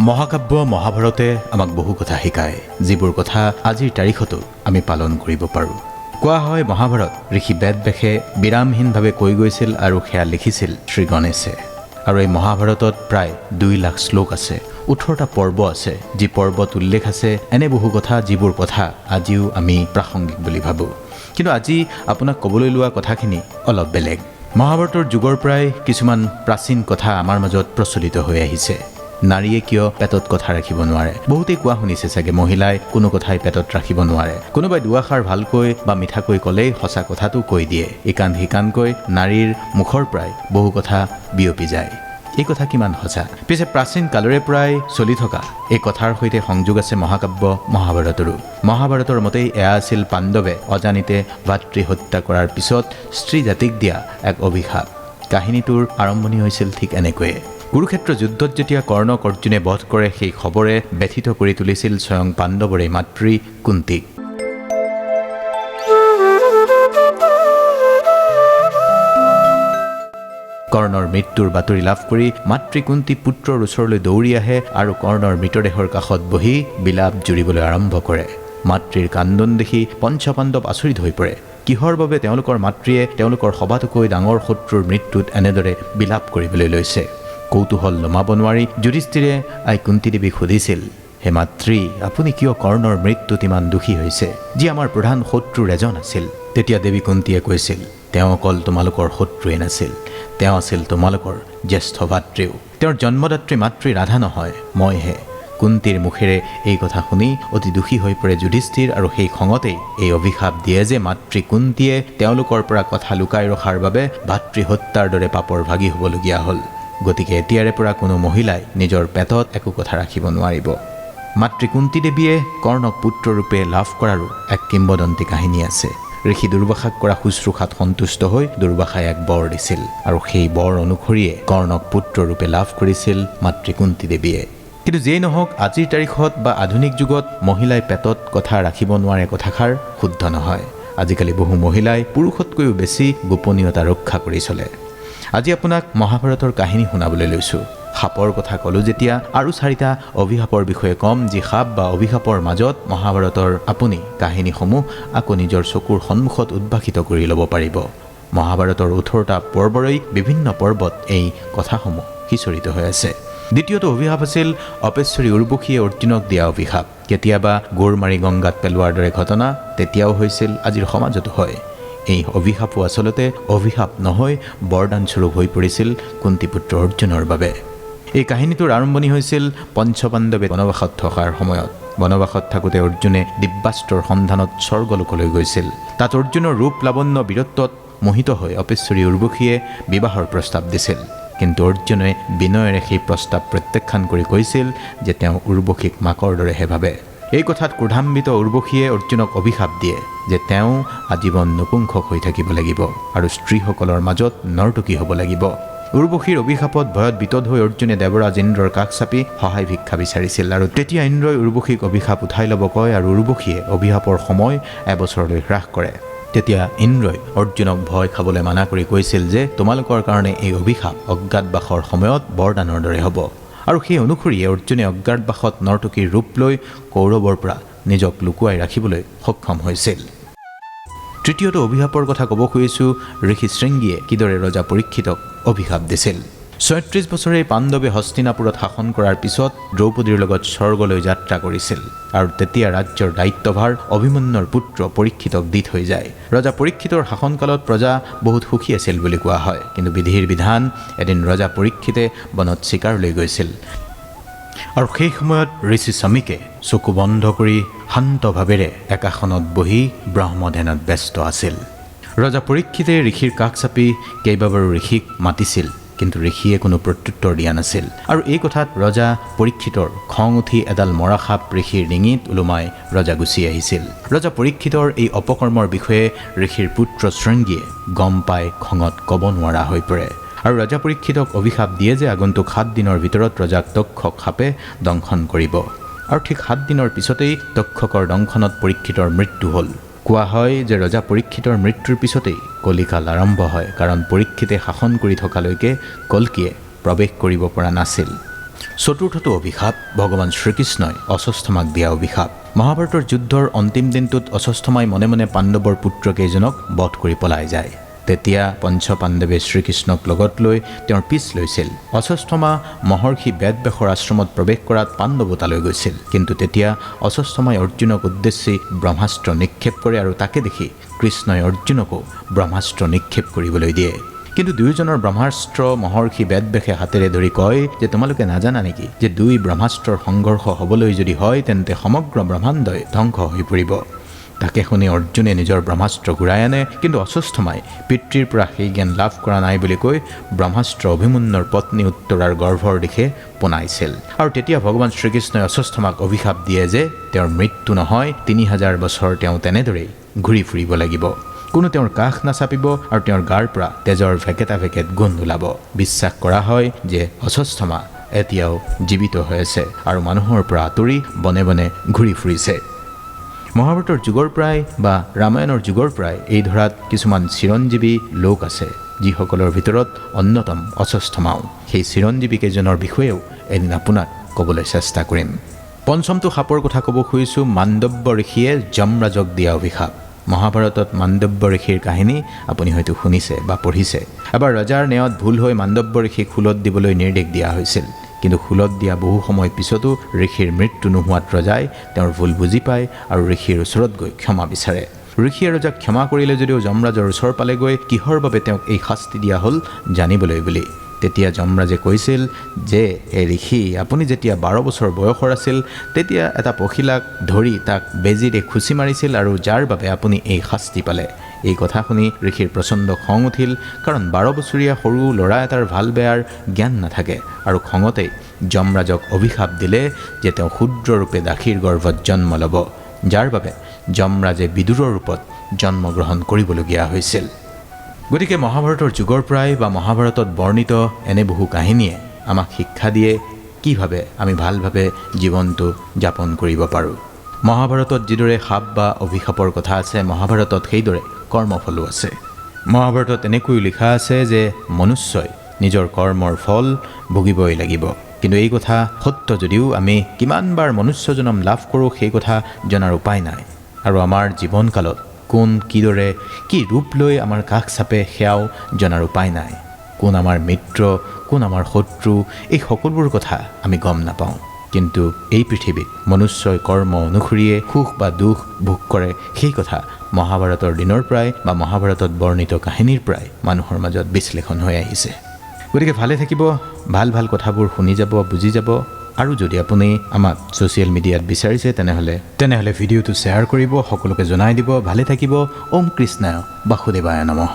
মহাকাব্য মহাভাৰতে আমাক বহু কথা শিকায়, যিবোৰ কথা আজিৰ তাৰিখতো আমি পালন কৰিব পাৰোঁ। কোৱা হয় মহাভাৰত ঋষি বেদব্যাসে বিৰামহীনভাৱে কৈ গৈছিল আৰু সেয়া লিখিছিল শ্ৰী গণেশে। আৰু এই মহাভাৰতত প্ৰায় 2 লাখ শ্লোক আছে, 18টা পৰ্ব আছে, যি পৰ্বত উল্লেখ আছে এনে বহু কথা যিবোৰ কথা আজিও আমি প্ৰাসংগিক বুলি ভাবোঁ। কিন্তু আজি আপোনাক ক'বলৈ লোৱা কথাখিনি অলপ বেলেগ। মহাভাৰতৰ যুগৰ পৰাই কিছুমান প্ৰাচীন কথা আমাৰ মাজত প্ৰচলিত হৈ আহিছে। নাৰীয়ে কিয় পেটত কথা ৰাখিব নোৱাৰে? বহুতেই কোৱা শুনিছে চাগে, মহিলাই কোনো কথাই পেটত ৰাখিব নোৱাৰে। কোনোবাই দুআষাৰ ভালকৈ বা মিঠাকৈ ক'লেই সঁচা কথাটো কৈ দিয়ে। ইকান সিকানকৈ নাৰীৰ মুখৰ পৰাই বহু কথা বিয়পি যায়। এই কথা কিমান সঁচা? পিছে প্ৰাচীন কালৰে পৰাই চলি থকা এই কথাৰ সৈতে সংযোগ আছে মহাকাব্য মহাভাৰতৰো। মহাভাৰতৰ মতেই এয়া আছিল পাণ্ডৱে অজানিতে ভাতৃ হত্যা কৰাৰ পিছত স্ত্ৰী জাতিক দিয়া এক অভিশাপ। কাহিনীটোৰ আৰম্ভণি হৈছিল ঠিক এনেকৈয়ে। কুৰুক্ষেত্ৰ যুদ্ধত যেতিয়া কৰ্ণক অৰ্জুনে বধ কৰে, সেই খবৰে ব্যথিত কৰি তুলিছিল স্বয়ং পাণ্ডৱৰে মাতৃ কুন্তীক। কৰ্ণৰ মৃত্যুৰ বাতৰি লাভ কৰি মাতৃ কুন্তী পুত্ৰৰ ওচৰলৈ দৌৰি আহে আৰু কৰ্ণৰ মৃতদেহৰ কাষত বহি বিলাপ জুৰিবলৈ আৰম্ভ কৰে। মাতৃৰ কান্দন দেখি পঞ্চপাণ্ডৱ আচৰিত হৈ পৰে। কিহৰ বাবে তেওঁলোকৰ মাতৃয়ে তেওঁলোকৰ সবাতোকৈ ডাঙৰ শত্ৰুৰ মৃত্যুত এনেদৰে বিলাপ কৰিবলৈ লৈছে? কৌতূহল নমাব নোৱাৰি যুধিষ্ঠিৰে আই কুন্তী দেৱীক সুধিছিল, হে মাতৃ, আপুনি কিয় কৰ্ণৰ মৃত্যুত ইমান দুখী হৈছে, যি আমাৰ প্ৰধান শত্ৰুৰ এজন আছিল? তেতিয়া দেৱী কুন্তীয়ে কৈছিল, তেওঁ অকল তোমালোকৰ শত্ৰুৱে নাছিল, তেওঁ আছিল তোমালোকৰ জ্যেষ্ঠ ভাতৃও। তেওঁৰ জন্মদাত্ৰী মাতৃ ৰাধা নহয়, মইহে। কুন্তীৰ মুখেৰে এই কথা শুনি অতি দুখী হৈ পৰে যুধিষ্ঠিৰ, আৰু সেই খঙতেই এই অভিশাপ দিয়ে যে মাতৃ কুন্তীয়ে তেওঁলোকৰ পৰা কথা লুকাই ৰখাৰ বাবে ভাতৃ হত্যাৰ দৰে পাপৰ ভাগী হ'বলগীয়া হ'ল। গতিকে এতিয়াৰে পৰা কোনো মহিলাই নিজৰ পেটত একো কথা ৰাখিব নোৱাৰিব। মাতৃ কুন্তী দেৱীয়ে কৰ্ণক পুত্ৰৰূপে লাভ কৰাৰো এক কিম্বদন্তী কাহিনী আছে। ঋষি দুৰ্বাসাক কৰা শুশ্ৰূষাত সন্তুষ্ট হৈ দুৰ্বাসাই এক বৰ দিছিল, আৰু সেই বৰ অনুসৰিয়ে কৰ্ণক পুত্ৰৰূপে লাভ কৰিছিল মাতৃ কুন্তী দেৱীয়ে। কিন্তু যিয়েই নহওক, আজিৰ তাৰিখত বা আধুনিক যুগত মহিলাই পেটত কথা ৰাখিব নোৱাৰে কথাষাৰ শুদ্ধ নহয়। আজিকালি বহু মহিলাই পুৰুষতকৈও বেছি গোপনীয়তা ৰক্ষা কৰি চলে। আজি আপোনাক মহাভাৰতৰ কাহিনী শুনাবলৈ লৈছোঁ। সাপৰ কথা ক'লোঁ যেতিয়া, আৰু 4টা অভিশাপৰ বিষয়ে ক'ম, যি সাপ বা অভিশাপৰ মাজত মহাভাৰতৰ আপুনি কাহিনীসমূহ আকৌ নিজৰ চকুৰ সন্মুখত উদ্ভাসিত কৰি ল'ব পাৰিব। মহাভাৰতৰ 18টা পৰ্বৰেই বিভিন্ন পৰ্বত এই কথাসমূহ সিঁচৰিত হৈ আছে। দ্বিতীয়টো অভিশাপ আছিল অপেশ্বৰী উৰ্বশীয়ে অৰ্জুনক দিয়া অভিশাপ। কেতিয়াবা গোৰ মাৰি গংগাত পেলোৱাৰ দৰে ঘটনা তেতিয়াও হৈছিল, আজিৰ সমাজতো হয়। এই অভিশাপো আচলতে অভিশাপ নহয়, বৰদানস্বৰূপ হৈ পৰিছিল কুন্তীপুত্ৰ অৰ্জুনৰ বাবে। এই কাহিনীটোৰ আৰম্ভণি হৈছিল পঞ্চপাণ্ডৱে বনবাসত থকাৰ সময়ত। বনবাসত থাকোঁতে অৰ্জুনে দিব্যাস্ত্ৰৰ সন্ধানত স্বৰ্গলোকলৈ গৈছিল। তাত অৰ্জুনৰ ৰূপ লাৱণ্য বীৰত্বত মোহিত হৈ অপেশ্বৰী উৰ্বশীয়ে বিবাহৰ প্ৰস্তাৱ দিছিল। কিন্তু অৰ্জুনে বিনয়েৰে সেই প্ৰস্তাৱ প্ৰত্যাখ্যান কৰি কৈছিল যে তেওঁ উৰ্বশীক মাকৰ দৰেহে ভাবে। এই কথাত ক্ৰোধান্বিত উৰ্বশীয়ে অৰ্জুনক অভিশাপ দিয়ে যে তেওঁ আজীৱন নপুংসক হৈ থাকিব লাগিব আৰু স্ত্ৰীসকলৰ মাজত নৰ্তকী হ'ব লাগিব। উৰ্বশীৰ অভিশাপত ভয়ত বিতদ হৈ অৰ্জুনে দেৱৰাজ ইন্দ্ৰৰ কাষ চাপি সহায় ভিক্ষা বিচাৰিছিল, আৰু তেতিয়া ইন্দ্ৰই উৰ্বশীক অভিশাপ উঠাই ল'ব কয়, আৰু উৰ্বশীয়ে অভিশাপৰ সময় 1 বছৰলৈ হ্ৰাস কৰে। তেতিয়া ইন্দ্ৰই অৰ্জুনক ভয় খাবলৈ মানা কৰি কৈছিল যে তোমালোকৰ কাৰণে এই অভিশাপ অজ্ঞাতবাসৰ সময়ত বৰদানৰ দৰে হ'ব। আৰু সেই অনুসৰিয়ে অৰ্জুনে অজ্ঞাতবাসত নৰ্তকীৰ ৰূপ লৈ কৌৰৱৰ পৰা নিজক লুকুৱাই ৰাখিবলৈ সক্ষম হৈছিল। তৃতীয়টো অভিশাপৰ কথা ক'ব খুজিছোঁ, ঋষি শৃংগীয়ে কিদৰে ৰজা পৰীক্ষিতক অভিশাপ দিছিল। 36 বছৰে পাণ্ডৱে হস্তিনাপুৰত শাসন কৰাৰ পিছত দ্ৰৌপদীৰ লগত স্বৰ্গলৈ যাত্ৰা কৰিছিল, আৰু তেতিয়া ৰাজ্যৰ দায়িত্বভাৰ অভিমন্যুৰ পুত্ৰ পৰীক্ষিতক দি থৈ যায়। ৰজা পৰীক্ষিতৰ শাসনকালত প্ৰজা বহুত সুখী আছিল বুলি কোৱা হয়। কিন্তু বিধিৰ বিধান, এদিন ৰজা পৰীক্ষিতে বনত চিকাৰলৈ গৈছিল, আৰু সেই সময়ত ঋষি শমীকে চকু বন্ধ কৰি শান্তভাৱেৰে একাসনত বহি ব্ৰহ্মধ্যানত ব্যস্ত আছিল। ৰজা পৰীক্ষিতে ঋষিৰ কাষ চাপি কেইবাবাৰো ঋষিক মাতিছিল, কিন্তু ঋষিয়ে কোনো প্ৰত্যুত্তৰ দিয়া নাছিল। আৰু এই কথাত ৰজা পৰীক্ষিতৰ খং উঠি এডাল মৰা সাপ ঋষিৰ ডিঙিত ওলোমাই ৰজা গুচি আহিছিল। ৰজা পৰীক্ষিতৰ এই অপকৰ্মৰ বিষয়ে ঋষিৰ পুত্ৰ শৃংগীয়ে গম পাই খঙত ক'ব নোৱাৰা হৈ পৰে, আৰু ৰজা পৰীক্ষিতক অভিশাপ দিয়ে যে আগন্তুক 7 দিনৰ ভিতৰত ৰজাক তক্ষক সাপে দংশন কৰিব। আৰু ঠিক 7 দিনৰ পিছতেই তক্ষকৰ দংশনত পৰীক্ষিতৰ মৃত্যু হ'ল। কোৱা হয় যে ৰজা পৰীক্ষিতৰ মৃত্যুৰ পিছতেই কলিকাল আৰম্ভ হয়, কাৰণ পৰীক্ষিতে শাসন কৰি থকালৈকে কল্কিয়ে প্ৰৱেশ কৰিব পৰা নাছিল। চতুৰ্থটো অভিশাপ ভগৱান শ্ৰীকৃষ্ণই অশ্বত্থামাক দিয়া অভিশাপ। মহাভাৰতৰ যুদ্ধৰ অন্তিম দিনটোত অশ্বত্থামাই মনে মনে পাণ্ডৱৰ পুত্ৰকেইজনক বধ কৰি পলাই যায়। তেতিয়া পঞ্চপাণ্ডৱে শ্ৰীকৃষ্ণক লগত লৈ তেওঁৰ পিছ লৈছিল। অশ্বত্থামা মহৰ্ষি বেদব্যাসৰ আশ্ৰমত প্ৰৱেশ কৰাত পাণ্ডৱ তালৈ গৈছিল, কিন্তু তেতিয়া অশ্বত্থামাই অৰ্জুনক উদ্দেশ্যি ব্ৰহ্মাস্ত্ৰ নিক্ষেপ কৰে আৰু তাকে দেখি কৃষ্ণই অৰ্জুনকো ব্ৰহ্মাস্ত্ৰ নিক্ষেপ কৰিবলৈ দিয়ে। কিন্তু দুয়োজনৰ ব্ৰহ্মাস্ত্ৰ মহৰ্ষি বেদব্যাসে হাতেৰে ধৰি কয় যে তোমালোকে নাজানা নেকি যে দুই ব্ৰহ্মাস্ত্ৰৰ সংঘৰ্ষ হ'বলৈ যদি হয় তেন্তে সমগ্ৰ ব্ৰহ্মাণ্ডই ধ্বংস হৈ পৰিব। তাকে শুনি অৰ্জুনে নিজৰ ব্ৰহ্মাস্ত্ৰ ঘূৰাই আনে, কিন্তু অশ্বত্থামাই পিতৃৰ পৰা সেই জ্ঞান লাভ কৰা নাই বুলি কৈ ব্ৰহ্মাস্ত্ৰ অভিমন্যুৰ পত্নী উত্তৰাৰ গৰ্ভৰ দিশে পোনাইছিল। আৰু তেতিয়া ভগৱান শ্ৰীকৃষ্ণই অশ্বত্থামাক অভিশাপ দিয়ে যে তেওঁৰ মৃত্যু নহয়, 3000 বছৰ তেওঁ তেনেদৰেই ঘূৰি ফুৰিব লাগিব। কোনো তেওঁৰ কাষ নাচাপিব আৰু তেওঁৰ গাৰ পৰা তেজৰ ভেকেটা ভেকেট গোন্ধ ওলাব। বিশ্বাস কৰা হয় যে অশ্বত্থামা এতিয়াও জীৱিত হৈ আছে আৰু মানুহৰ পৰা আঁতৰি বনে বনে ঘূৰি ফুৰিছে। মহাভাৰতৰ যুগৰ প্ৰায় বা ৰামায়ণৰ যুগৰ প্ৰায় এই ধৰাত কিছুমান চিৰঞ্জীৱী লোক আছে, যিসকলৰ ভিতৰত অন্যতম অশ্বত্থামাও। সেই চিৰঞ্জীৱীকেইজনৰ বিষয়েও এদিন আপোনাক ক'বলৈ চেষ্টা কৰিম। পঞ্চমটো সাপৰ কথা ক'ব খুজিছোঁ, মাণ্ডব্য ঋষিয়ে যমৰাজক দিয়া অভিশাপ। মহাভাৰতত মাণ্ডব্য ঋষিৰ কাহিনী আপুনি হয়তো শুনিছে বা পঢ়িছে। এবাৰ ৰজাৰ ন্যায়ত ভুল হৈ মাণ্ডব্য ঋষিক শুলত দিবলৈ নিৰ্দেশ দিয়া হৈছিল, কিন্তু শুলত দিয়া বহু সময় পিছতো ঋষিৰ মৃত্যু নোহোৱাত ৰজাই তেওঁৰ ভুল বুজি পায় আৰু ঋষিৰ ওচৰত গৈ ক্ষমা বিচাৰে। ঋষিয়ে ৰজাক ক্ষমা কৰিলে যদিও যমৰাজৰ ওচৰ পালেগৈ কিহৰ বাবে তেওঁক এই শাস্তি দিয়া হ'ল জানিবলৈ বুলি। তেতিয়া যমৰাজে কৈছিল যে হে ঋষি, আপুনি যেতিয়া 12 বছৰ বয়সৰ আছিল তেতিয়া এটা পখিলাক ধৰি তাক বেজীৰে খুচি মাৰিছিল আৰু যাৰ বাবে আপুনি এই শাস্তি পালে। এই কথা শুনি ঋষিৰ প্ৰচণ্ড খং উঠিল, কাৰণ 12 বছৰীয়া সৰু ল'ৰা এটাৰ ভাল বেয়াৰ জ্ঞান নাথাকে, আৰু খঙতেই যমৰাজক অভিশাপ দিলে যে তেওঁ ক্ষুদ্ৰৰূপে দাসীৰ গৰ্ভত জন্ম ল'ব, যাৰ বাবে যমৰাজে বিদুৰৰ ৰূপত জন্মগ্ৰহণ কৰিবলগীয়া হৈছিল। গতিকে মহাভাৰতৰ যুগৰ পৰাই বা মহাভাৰতত বৰ্ণিত এনে বহু কাহিনীয়ে আমাক শিক্ষা দিয়ে কিভাৱে আমি ভালভাৱে জীৱনটো যাপন কৰিব পাৰোঁ। মহাভাৰতত যিদৰে সাপ বা অভিশাপৰ কথা আছে, মহাভাৰতত সেইদৰে কৰ্মফলো আছে। মহাভাৰতত এনেকৈও লিখা আছে যে মনুষ্যই নিজৰ কৰ্মৰ ফল ভুগিবই লাগিব। কিন্তু এই কথা সত্য যদিও আমি কিমানবাৰ মনুষ্য জনম লাভ কৰোঁ সেই কথা জনাৰ উপায় নাই, আৰু আমাৰ জীৱনকালত কোন কিদৰে কি ৰূপ লৈ আমাৰ কাষ চাপে সেয়াও জনাৰ উপায় নাই। কোন আমাৰ মিত্ৰ, কোন আমাৰ শত্ৰু, এই সকলোবোৰ কথা আমি গম নাপাওঁ। কিন্তু এই পৃথিৱীত মনুষ্যই কৰ্ম অনুসৰিয়ে সুখ বা দুখ ভোগ কৰে, সেই কথা মহাভাৰতৰ দিনৰ পৰাই বা মহাভাৰতত বৰ্ণিত কাহিনীৰ পৰাই মানুহৰ মাজত বিশ্লেষণ হৈ আহিছে। গতিকে ভালে থাকিব, ভাল ভাল কথাবোৰ শুনি যাব, বুজি যাব। আৰু যদি আপুনি আমাক ছ'চিয়েল মিডিয়াত বিচাৰিছে তেনেহ'লে ভিডিঅ'টো শ্বেয়াৰ কৰিব, সকলোকে জনাই দিব। ভালে থাকিব। ওম কৃষ্ণায় বাসুদেৱায় নমঃ।